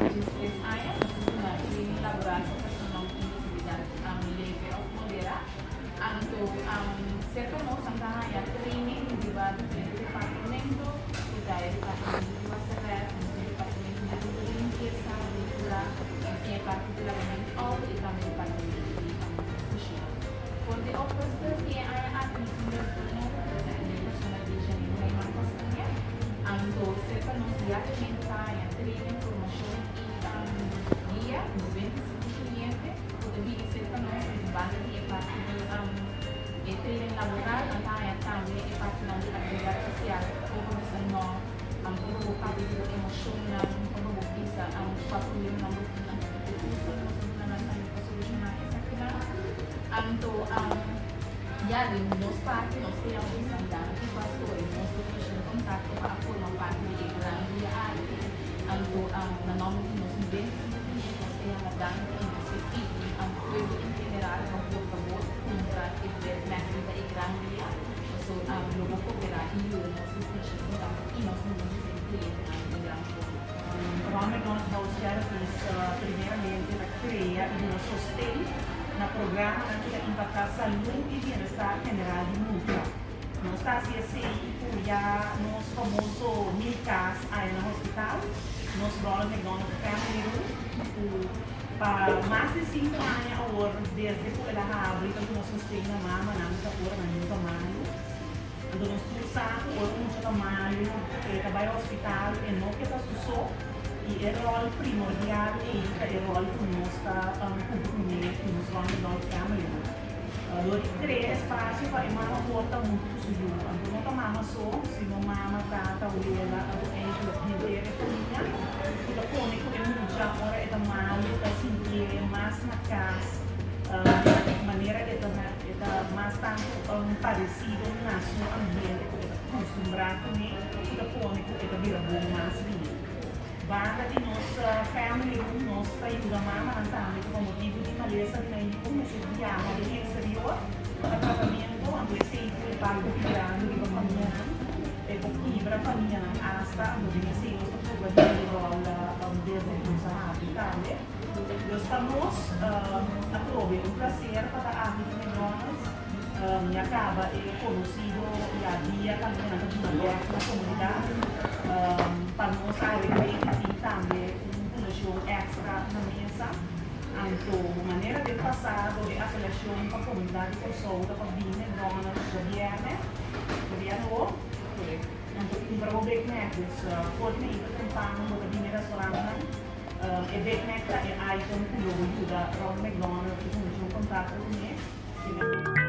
Justice Aya, na elaborar sa personal invisibilidad ang leve of Molera, ang to ang cercano sa kahaya training, di ba, ng departamento, dahil departamento di ba sa red, ang departamento na limpieza, cultura, ang particularmente all itang departamento di social. For the officers, ay ating sunod na personalization ng may mga kanya, ang to cercano siya yang training formación y guía, movimientos cliente, debí ser también base de parte del training laboral, ang kaya también parte ng actividad social, o kung sa no, ang pagbubuka dito emosyon ng pagbubukisa, ang patuloy ng puso na natin pasolusyon natin sa kailangan. Ang to, yari, nos parte, nos kaya ang isang dami, pasto, nos official kontakto, pa-forma parte de gran guía ang nanomini nos niveles kaya nadang ang pueblo in general ng por favor contra el magna y gran día so luego ko verá y yo no sé si y no sé si se gran Programa McDonald's House Charities primeramente crea y nos sostiene na programa que impacta a saúde e bem-estar general de multa. Não está assim, já nos famoso MICAS aí no hospital, nos Ronald McDonald Family Room, para mais de 5 anos agora, desde que ela abre, então nós temos na mama, na nossa cor, na nossa mãe, então nós pulsamos, ou um tamanho, que trabalha no hospital, e não que está só, e é o rol primordial, e é o rol que nós está cumprindo, nos Ronald McDonald Family Room. Dori crea espaço para mama porta muito sujo. Então não mama só, se não mama tata ulela, a doente da inteira família. E da pone que é muito já ora é da mal, da sentir mais na casa. Maneira que é mais tanto parecido na sua ambiente que é acostumado também. E da pone que é da vira bom mais vinho. Banda de nossa family room, nossa ajuda mama também com motivo de maleza de nem como se viaja do exterior, para tratamento, onde se pago grande de família, e com fibra família não hasta, onde se usa por de rola desde nossa habitat. Nós estamos aprove um prazer para a amiga de nós, e acaba conhecido e a dia também na comunidade. Para nós também função extra na mesa, a maneira de passar de apelação para a comunidade por saúde para vir dona governo, então para o backnet, pode ir para o pão, para vir restaurante, e backnet é item que eu ajuda Ronald McDonald que função contato com ele.